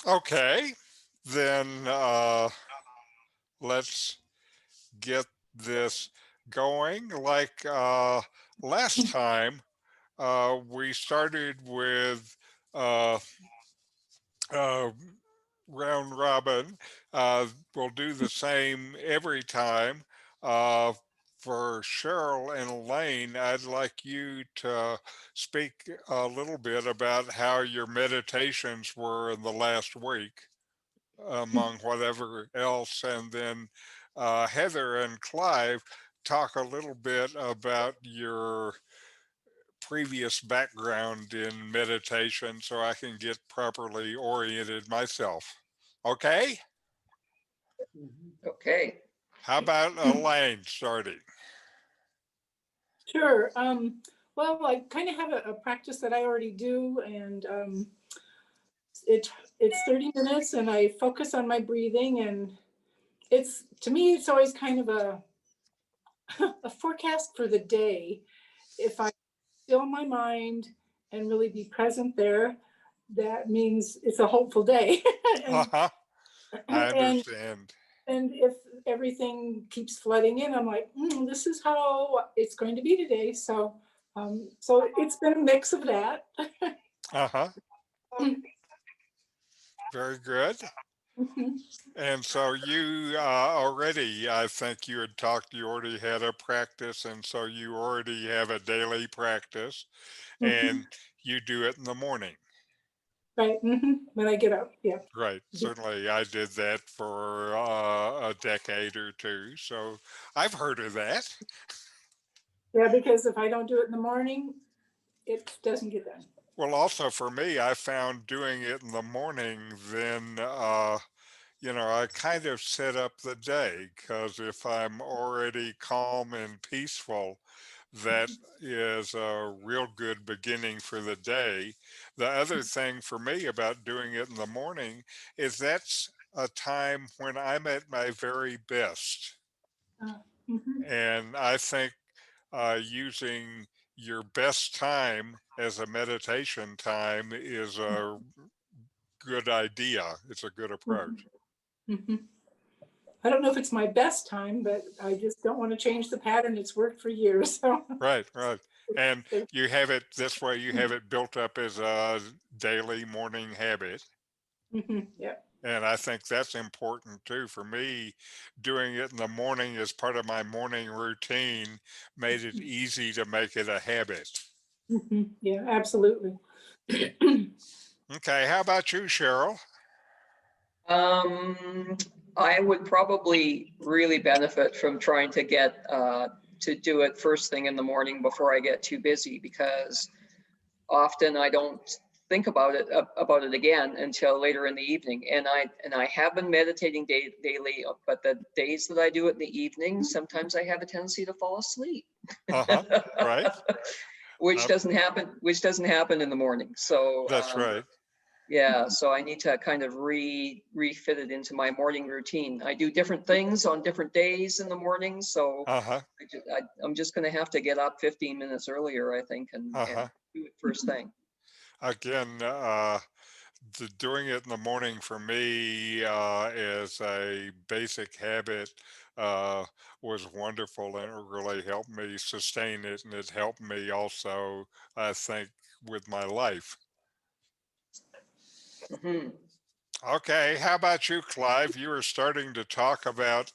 Okay, then let's get this going. Like last time, we started with uh, uh, round robin. We'll do the same every time. Uh, for Cheryl and Elaine, I'd like you to speak a little bit about how your meditations were in the last week, among whatever else. And then Heather and Clive, talk a little bit about your previous background in meditation so I can get properly oriented myself. Okay? Okay. How about Elaine starting? Sure. Well, I kind of have a practice that I already do, and it it's 30 minutes, and I focus on my breathing, and it's to me, it's always kind of a a forecast for the day. If I still my mind and really be present there, that means it's a hopeful day. and Uh-huh. I and understand. and if everything keeps flooding in, I'm like, this is how it's going to be today. So it's been a mix of that. Uh-huh. Very good. Mhm. And so you already, I think you had talked, you already had a practice, and so you already have a daily practice, and Mhm. you do it in the morning. Right. When I get up, yeah. Right. Certainly, I did that for a decade or two, so I've heard of that. Yeah, because if I don't do it in the morning, it doesn't get done. Well, also for me, I found doing it in the morning, then, I kind of set up the day because if I'm already calm and peaceful, that is a real good beginning for the day. The other thing for me about doing it in the morning is that's a time when I'm at my very best. Uh, mhm. And I think using your best time as a meditation time is a good idea. It's a good Mhm. approach. Mhm. I don't know if it's my best time, but I just don't want to change the pattern. It's worked for years. So, Right, right. And you have it this way, you have it built up as a daily morning habit. yeah. And I think that's important too. For me, doing it in the morning as part of my morning routine made it easy to make it a habit. Yeah, absolutely. Okay, how about you, Cheryl? Um, I would probably really benefit from trying to get to do it first thing in the morning before I get too busy, because often I don't think about it again until later in the evening. And I have been meditating daily, but the days that I do it in the evening, sometimes I have a tendency to fall asleep. Uh-huh. Right. which Uh, doesn't happen in the morning. So that's right. yeah, so I need to kind of refit it into my morning routine. I do different things on different days in the morning, so Uh-huh. I'm just going to have to get up 15 minutes earlier, I think, and Uh-huh. do it first thing. Again, doing it in the morning for me as a basic habit uh, was wonderful and it really helped me sustain it and it helped me also, I think, with my life. Hmm. Okay, how about you, Clive? You were starting to talk about.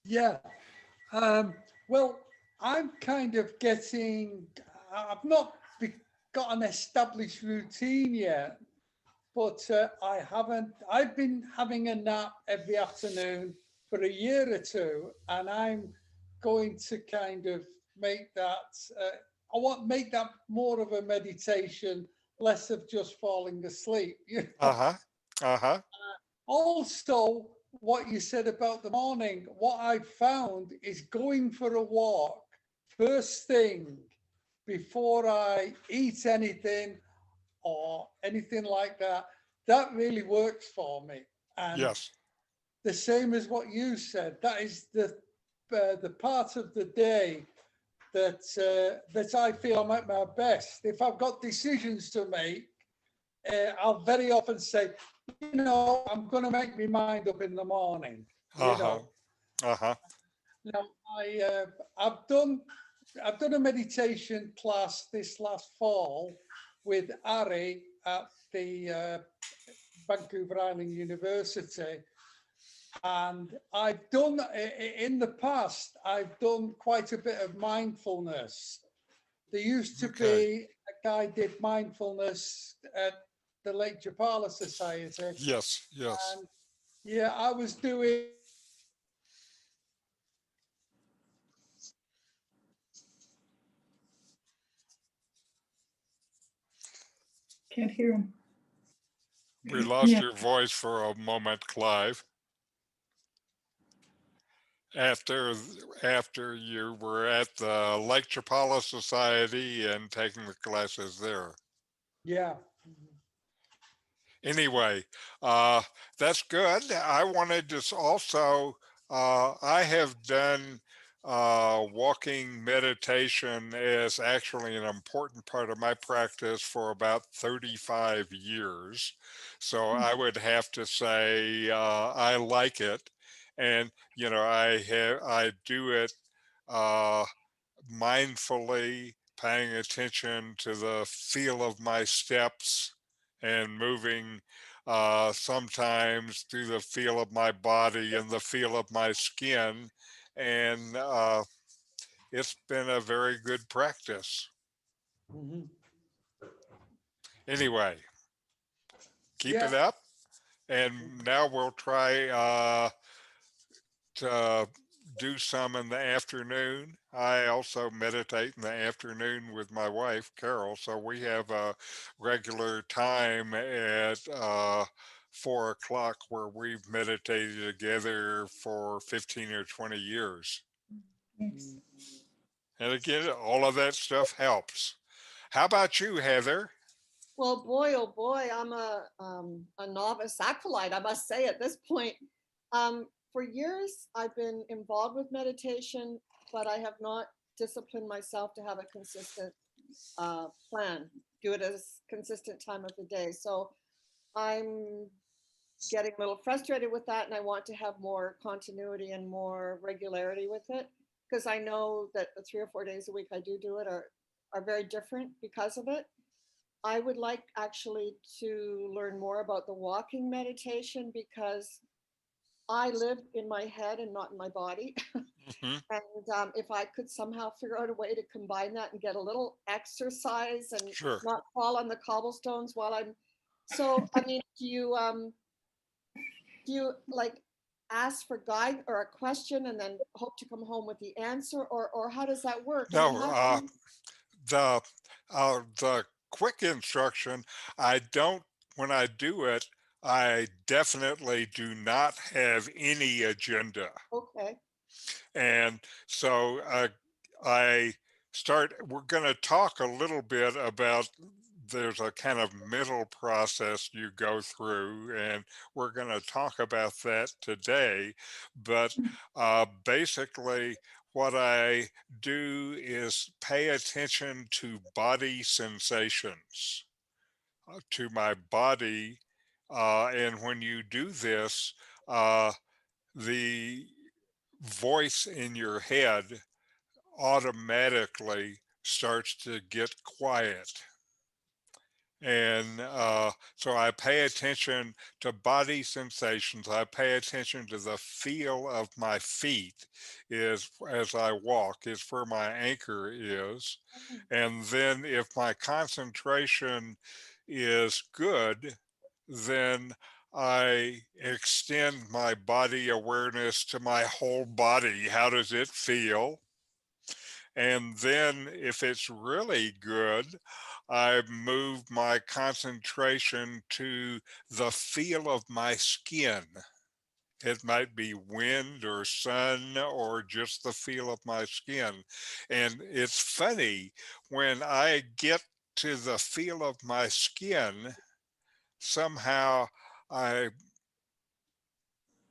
Yeah. Um, well, I'm kind of I've not got an established routine yet, but I haven't, I've been having a nap every afternoon for a year or two, and I'm going to kind of make that, I want to make that more of a meditation, less of just falling asleep. Uh-huh. Uh-huh. Also, what you said about the morning, what I've found is going for a walk first thing before I eat anything or anything like that. That really works for me. And Yes. the same as what you said, that is the part of the day that I feel I'm at my best. If I've got decisions to make, I'll very often say, I'm going to make my mind up in the morning. Uh-huh. Uh-huh. Now, I've done a meditation class this last fall with Ari at the Vancouver Island University, and I've done in the past. I've done quite a bit of mindfulness. There used to be a guy did mindfulness at the Lake Japala Society, Yes, yes. and yeah, I was doing. Can't hear him. We lost Yeah. your voice for a moment, Clive. After you were at the Lake Chapala Society and taking the classes there. Yeah. Anyway, that's good. I wanted to also, I have done walking meditation as actually an important part of my practice for about 35 years. So I would have to say I like it. And, I do it uh, mindfully, paying attention to the feel of my steps and moving sometimes through the feel of my body and the feel of my skin. And it's been a very good practice. Mhm. Anyway, keep Yeah. it up. And now we'll try to do some in the afternoon. I also meditate in the afternoon with my wife, Carol. So we have a regular time at 4 o'clock where we've meditated together for 15 or 20 years. Thanks. And again, all of that stuff helps. How about you, Heather? Well, boy, oh boy, I'm a novice acolyte, I must say at this point. For years, I've been involved with meditation, but I have not disciplined myself to have a consistent plan, do it at a consistent time of the day. So I'm getting a little frustrated with that, and I want to have more continuity and more regularity with it, because I know that the 3 or 4 days a week I do it are very different because of it. I would like actually to learn more about the walking meditation, because I live in my head and not in my body. Hmm. And if I could somehow figure out a way to combine that and get a little exercise and Sure. not fall on the cobblestones while I'm, so I mean, do you like ask for guide or a question and then hope to come home with the answer, or how does that work? I mean, No, how can you, the the quick instruction, I don't, when I do it, I definitely do not have any agenda. okay. And so I we're going to talk a little bit about, there's a kind of mental process you go through, and we're going to talk about that today. But basically, what I do is pay attention to body sensations, to my body. And when you do this, uh, the voice in your head automatically starts to get quiet. And so I pay attention to body sensations. I pay attention to the feel of my feet is as I walk, is where my anchor is. And then if my concentration is good, then I extend my body awareness to my whole body. How does it feel? And then if it's really good, I move my concentration to the feel of my skin. It might be wind or sun or just the feel of my skin. And it's funny, when I get to the feel of my skin, somehow I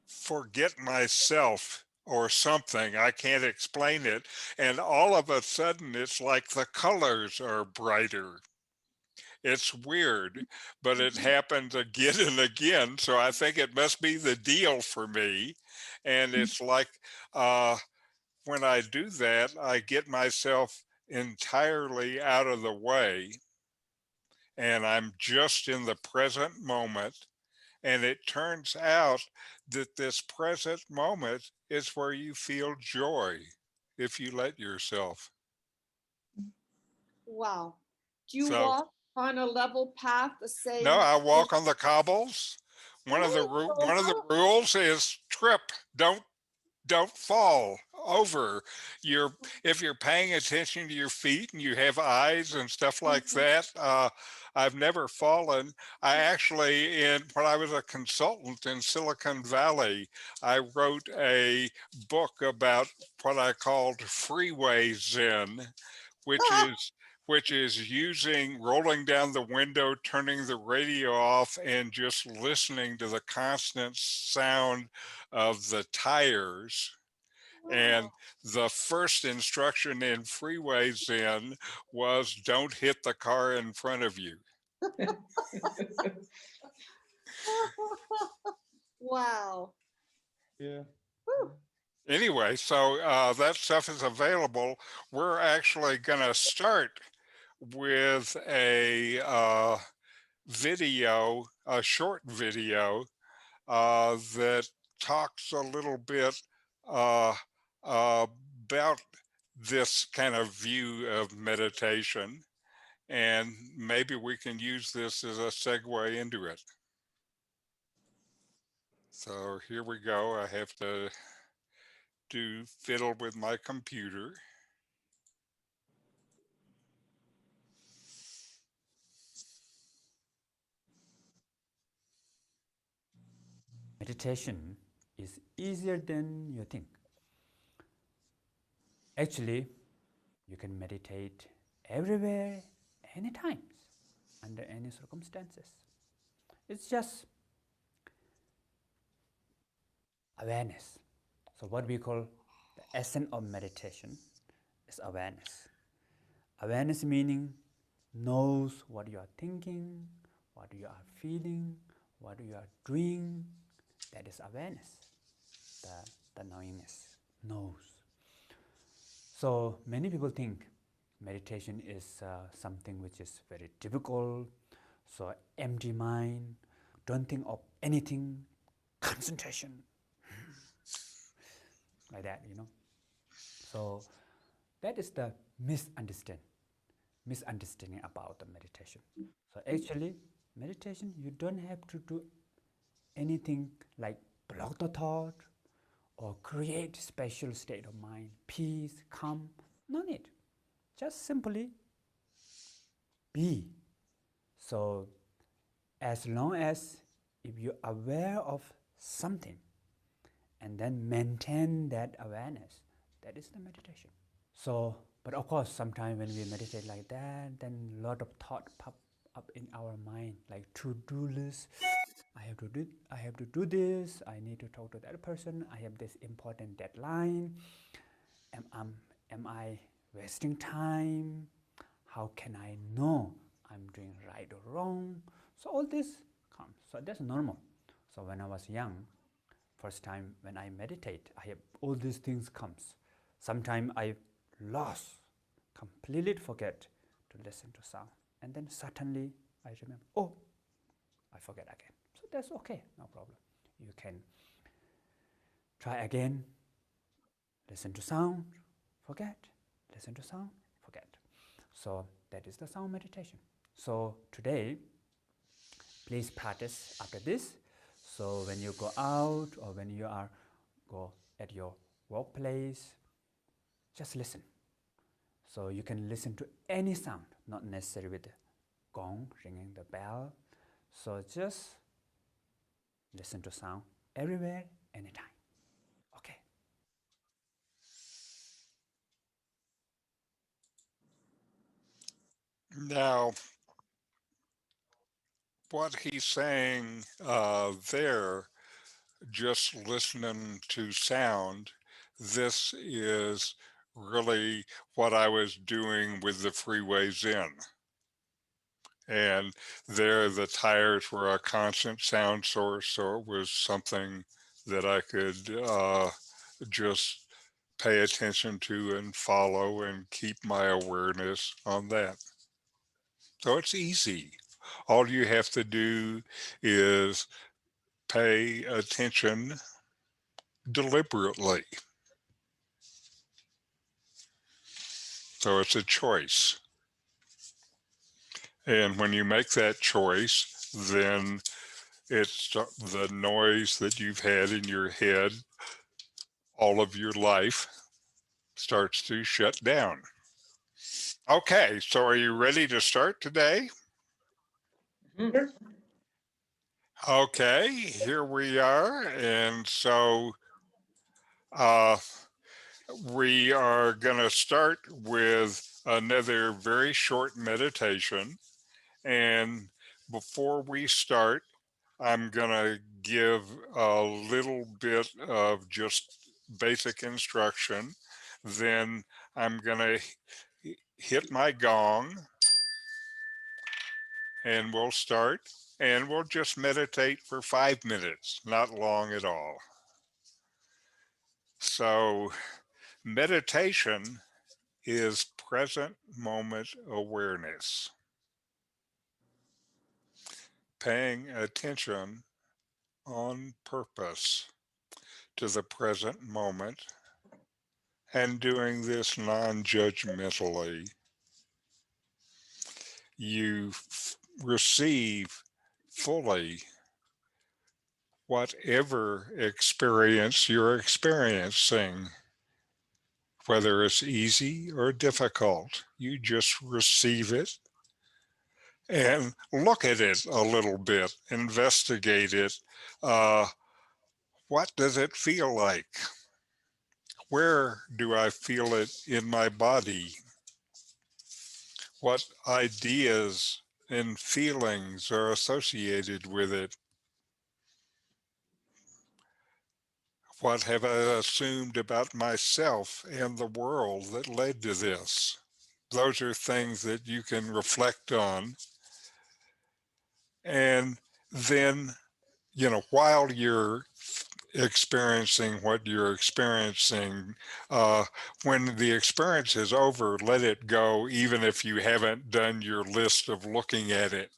forget myself or something. I can't explain it. And all of a sudden, it's like the colors are brighter. It's weird, but it happens again and again. So I think it must be the deal for me. And it's like when I do that, I get myself entirely out of the way and I'm just in the present moment. And it turns out that this present moment is where you feel joy if you let yourself. Wow. Do you So, walk on a level path the no, same? I walk on the cobbles. Oh, so One of the rules is trip. Don't fall over. You're if you're paying attention to your feet and you have eyes and stuff like that. I've never fallen. I actually, in when I was a consultant in Silicon Valley, I wrote a book about what I called freeway Zen, which is which is using rolling down the window, turning the radio off, and just listening to the constant sound of the tires. And wow. the first instruction in Freeway Zen was don't hit the car in front of you. Wow. Yeah. Whew. Anyway, so that stuff is available. We're actually going to start with a video, a short video that talks a little bit uh, about this kind of view of meditation, and maybe we can use this as a segue into it. So here we go. I have to do fiddle with my computer. Meditation is easier than you think. Actually, you can meditate everywhere, anytime, under any circumstances. It's just awareness. So, what we call the essence of meditation is awareness. Awareness meaning knows what you are thinking, what you are feeling, what you are doing. That is awareness, the knowingness, knows. So many people think meditation is something which is very difficult. So empty mind, don't think of anything, concentration, like that, you know. So that is the misunderstanding about the meditation. So actually, meditation, you don't have to do anything like block the thought or create special state of mind, peace, calm. No need. Just simply be. So as long as if you're aware of something and then maintain that awareness, that is the meditation. So, but of course, sometimes when we meditate like that, then a lot of thought pop up in our mind, like to-do list. I have to do this. I need to talk to that person. I have this important deadline. Am I wasting time? How can I know I'm doing right or wrong? So all this comes. So that's normal. So when I was young, first time when I meditate, I have all these things comes. Sometimes I lost, completely forget to listen to sound. And then suddenly I remember, oh, I forget again. So that's okay, no problem. You can try again, listen to sound, forget, listen to sound, forget. So that is the sound meditation. So today, please practice after this. So when you go out or when you are go at your workplace, just listen. So you can listen to any sound, not necessarily with the gong ringing the bell. So just listen to sound everywhere, anytime. Okay. Now, what he's saying there, just listening to sound, this is really what I was doing with the Freeway Zen. And there, the tires were a constant sound source, so it was something that I could just pay attention to and follow and keep my awareness on that. So it's easy. All you have to do is pay attention deliberately. So it's a choice. And when you make that choice, then it's the noise that you've had in your head all of your life starts to shut down. Okay, so are you ready to start today? Mhm. Okay, here we are. And so uh, we are going to start with another very short meditation. And before we start, I'm going to give a little bit of just basic instruction. Then I'm going to hit my gong and we'll start. And we'll just meditate for 5 minutes, not long at all. So, meditation is present moment awareness, paying attention on purpose to the present moment and doing this non-judgmentally. You receive fully whatever experience you're experiencing, whether it's easy or difficult. You just receive it and look at it a little bit, investigate it. Uh, what does it feel like? Where do I feel it in my body? What ideas and feelings are associated with it? What have I assumed about myself and the world that led to this? Those are things that you can reflect on. And then, while you're experiencing what you're experiencing, uh, when the experience is over, let it go, even if you haven't done your list of looking at it.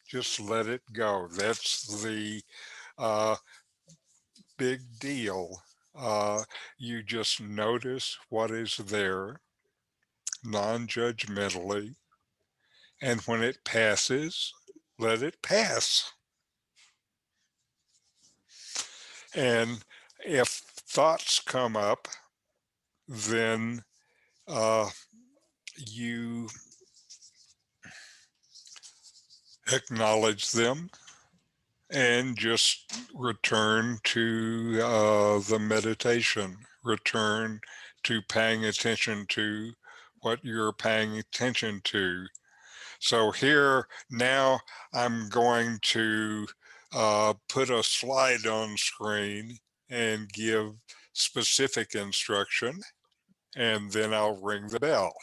Just let it go. That's the uh, big deal. You just notice what is there non-judgmentally, and when it passes, let it pass. And if thoughts come up, then uh, you acknowledge them and just return to the meditation, return to paying attention to what you're paying attention to. So here now I'm going to put a slide on screen and give specific instruction, and then I'll ring the bell.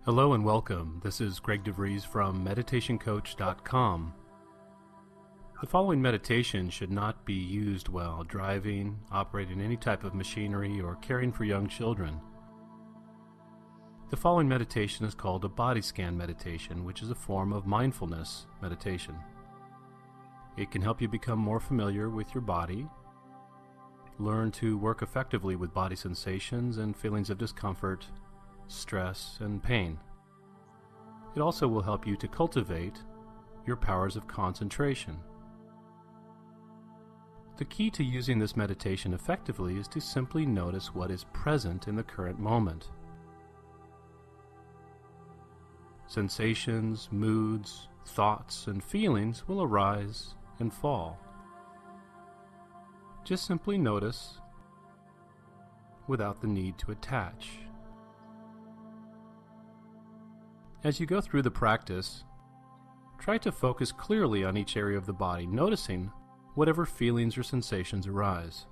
Hello and welcome. This is Greg DeVries from meditationcoach.com. The following meditation should not be used while driving, operating any type of machinery, or caring for young children. The following meditation is called a body scan meditation, which is a form of mindfulness meditation. It can help you become more familiar with your body, learn to work effectively with body sensations and feelings of discomfort, stress, and pain. It also will help you to cultivate your powers of concentration. The key to using this meditation effectively is to simply notice what is present in the current moment. Sensations, moods, thoughts, and feelings will arise and fall. Just simply notice without the need to attach. As you go through the practice, try to focus clearly on each area of the body, noticing whatever feelings or sensations arise.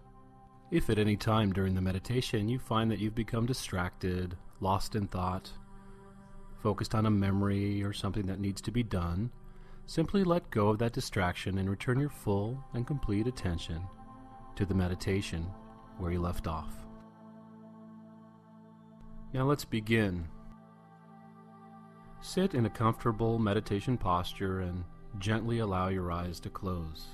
If at any time during the meditation you find that you've become distracted, lost in thought, focused on a memory or something that needs to be done, simply let go of that distraction and return your full and complete attention to the meditation where you left off. Now let's begin. Sit in a comfortable meditation posture and gently allow your eyes to close.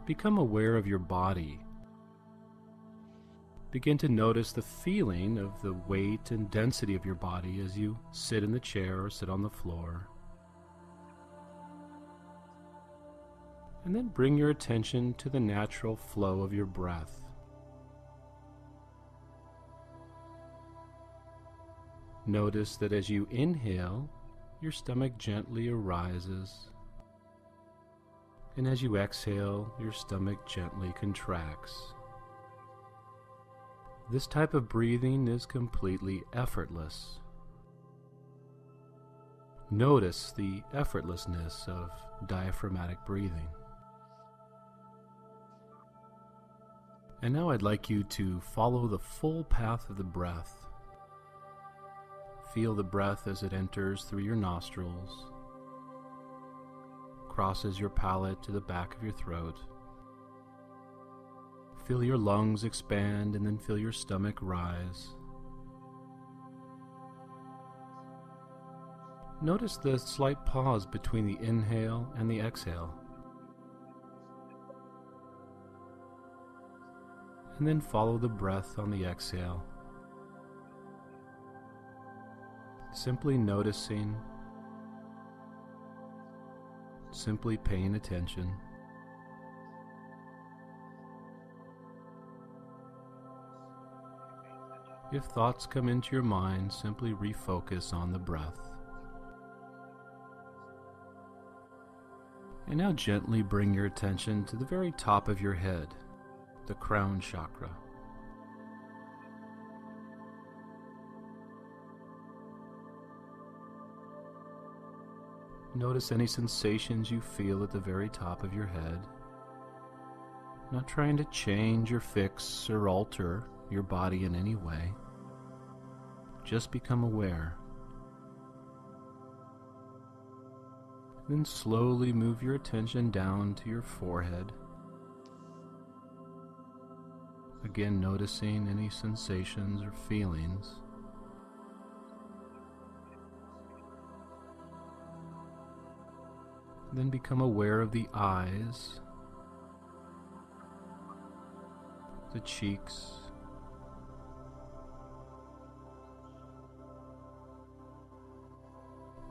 Become aware of your body. Begin to notice the feeling of the weight and density of your body as you sit in the chair or sit on the floor. And then bring your attention to the natural flow of your breath. Notice that as you inhale, your stomach gently arises, and as you exhale, your stomach gently contracts. This type of breathing is completely effortless. Notice the effortlessness of diaphragmatic breathing. And now I'd like you to follow the full path of the breath. Feel the breath as it enters through your nostrils, crosses your palate to the back of your throat. Feel your lungs expand and then feel your stomach rise. Notice the slight pause between the inhale and the exhale. And then follow the breath on the exhale. Simply noticing, simply paying attention. If thoughts come into your mind, simply refocus on the breath. And now gently bring your attention to the very top of your head, the crown chakra. Notice any sensations you feel at the very top of your head. Not trying to change or fix or alter your body in any way. Just become aware. Then slowly move your attention down to your forehead. Again, noticing any sensations or feelings. Then become aware of the eyes, the cheeks,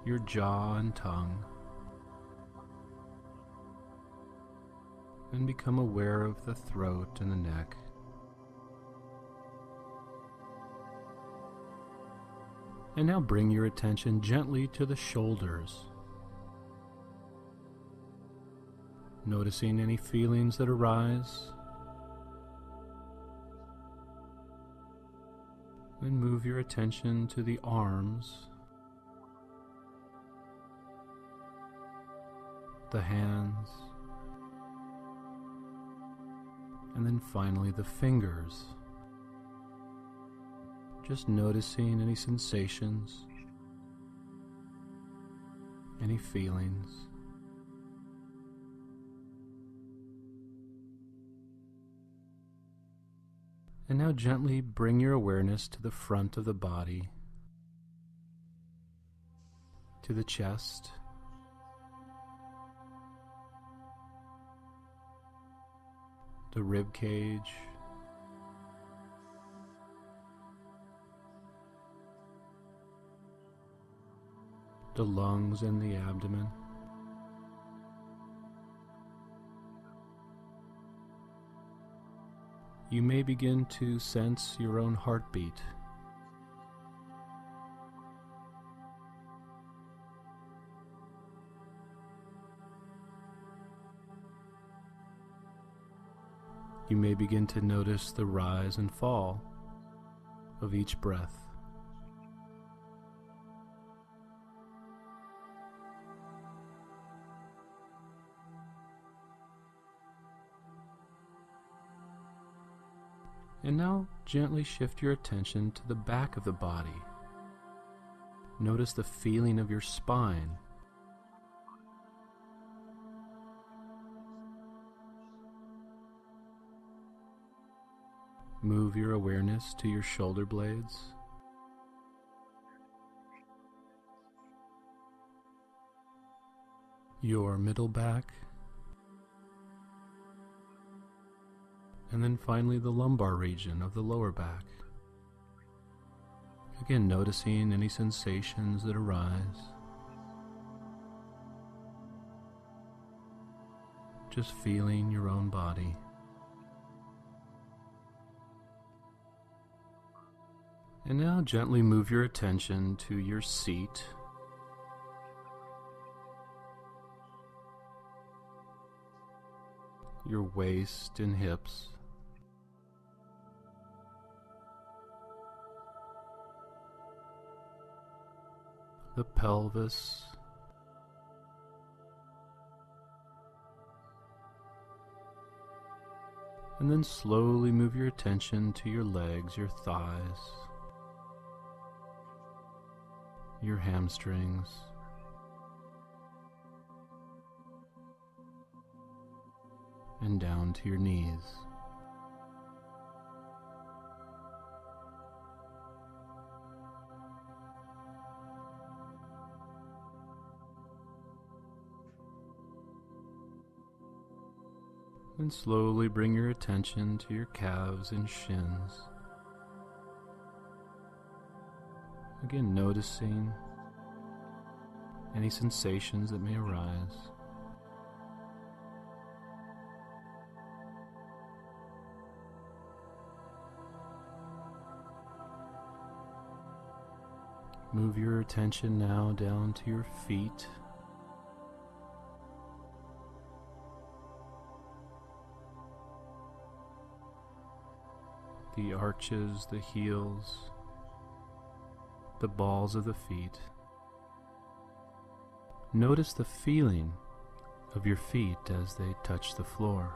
your jaw and tongue. Then become aware of the throat and the neck. And now bring your attention gently to the shoulders. Noticing any feelings that arise. Then move your attention to the arms, the hands, and then finally the fingers. Just noticing any sensations, any feelings. And now gently bring your awareness to the front of the body, to the chest, the rib cage, the lungs and the abdomen. You may begin to sense your own heartbeat. You may begin to notice the rise and fall of each breath. And now gently shift your attention to the back of the body. Notice the feeling of your spine. Move your awareness to your shoulder blades. Your middle back. And then finally the lumbar region of the lower back. Again, noticing any sensations that arise. Just feeling your own body. And now gently move your attention to your seat. Your waist and hips. The pelvis, and then slowly move your attention to your legs, your thighs, your hamstrings, and down to your knees. And slowly bring your attention to your calves and shins. Again, noticing any sensations that may arise. Move your attention now down to your feet. The arches, the heels, the balls of the feet. Notice the feeling of your feet as they touch the floor.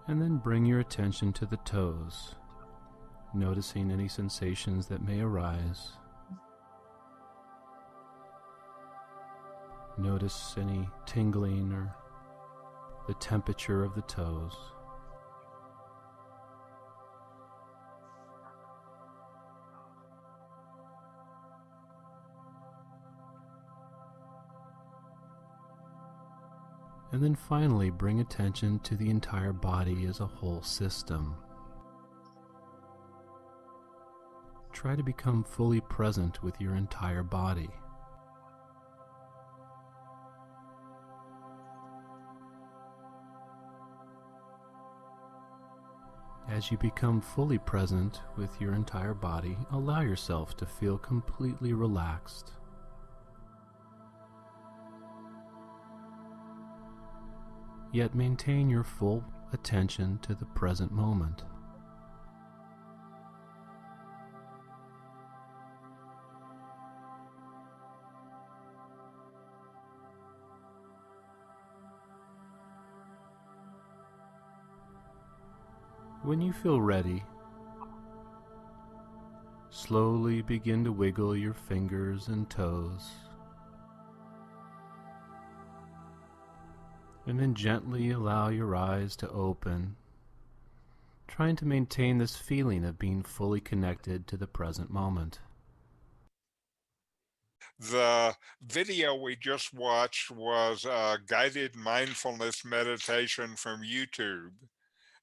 And then bring your attention to the toes, noticing any sensations that may arise. Notice any tingling or the temperature of the toes. And then finally bring attention to the entire body as a whole system. Try to become fully present with your entire body. As you become fully present with your entire body, allow yourself to feel completely relaxed. Yet maintain your full attention to the present moment. When you feel ready, slowly begin to wiggle your fingers and toes, and then gently allow your eyes to open, trying to maintain this feeling of being fully connected to the present moment. The video we just watched was a guided mindfulness meditation from YouTube.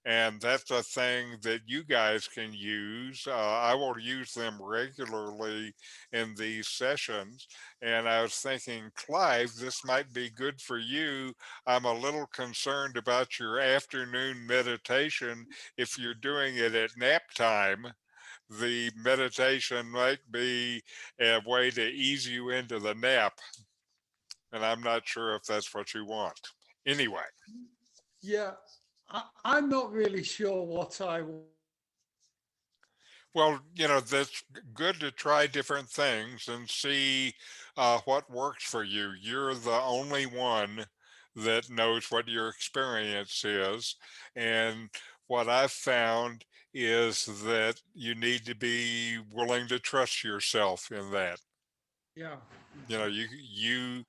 And that's a thing that you guys can use. I will use them regularly in these sessions. And I was thinking, Clive, this might be good for you. I'm a little concerned about your afternoon meditation. If you're doing it at nap time, the meditation might be a way to ease you into the nap. And I'm not sure if that's what you want. Anyway. Yeah, I'm not really sure what I Well, that's good to try different things and see what works for you. You're the only one that knows what your experience is. And what I've found is that you need to be willing to trust yourself in that. yeah. You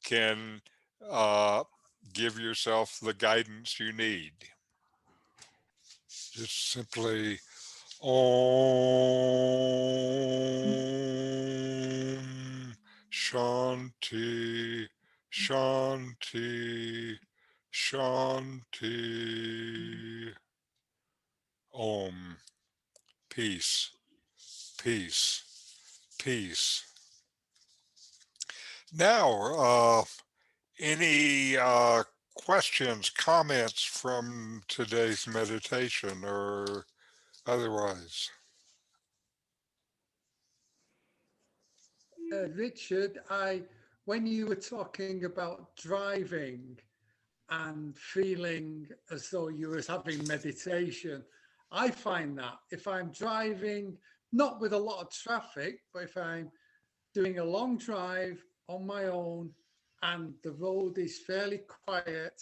can uh, give yourself the guidance you need. Just simply Om Shanti Shanti Shanti. Om. Peace, peace, peace. Now, any questions, comments from today's meditation or otherwise? Richard, when you were talking about driving and feeling as though you was having meditation, I find that if I'm driving, not with a lot of traffic, but if I'm doing a long drive on my own and the road is fairly quiet,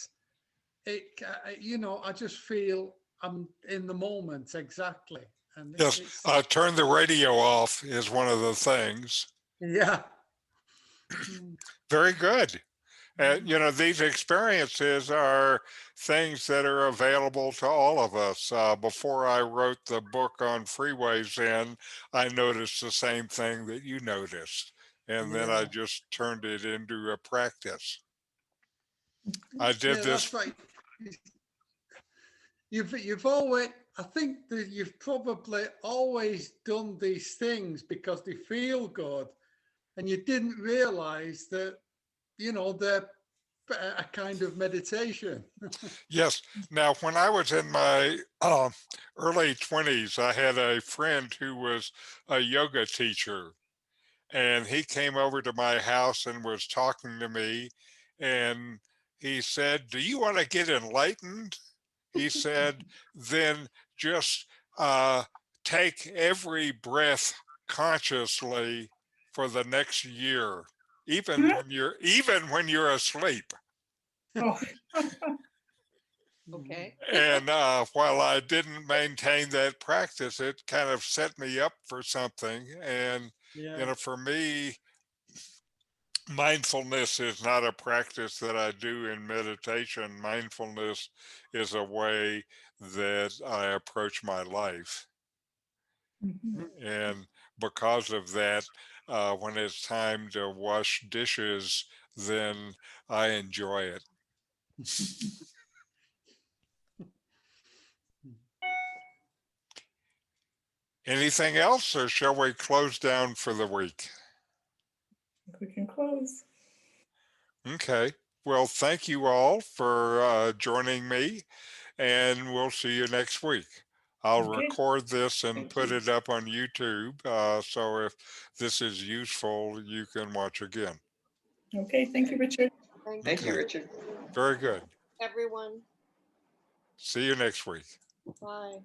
I just feel I'm in the moment exactly. And Yes, it's, turn the radio off is one of the things. yeah. Very good. These experiences are things that are available to all of us. Before I wrote the book on freeways in, I noticed the same thing that you noticed. And then I Yeah. just turned it into a practice. I did Yeah, this. that's right. You've always, I think that you've probably always done these things because they feel good, and you didn't realize that they're a kind of meditation. Yes. Now, when I was in my early 20s, I had a friend who was a yoga teacher. And he came over to my house and was talking to me. And he said, "Do you want to get enlightened?" He said, "Then just take every breath consciously for the next year, even when you're asleep." Oh, Okay. And while I didn't maintain that practice, it kind of set me up for something. And Yeah. for me, mindfulness is not a practice that I do in meditation. Mindfulness is a way that I approach my life. mhm. And because of that, when it's time to wash dishes, then I enjoy it. Anything else, or shall we close down for the week? We can close. Okay. Well, thank you all for joining me, and we'll see you next week. I'll Okay. record this and Thank put you. it up on YouTube. So if this is useful, you can watch again. Okay. Thank you, Richard. Thank you, Okay. Richard. Very good. Everyone. See you next week. Bye.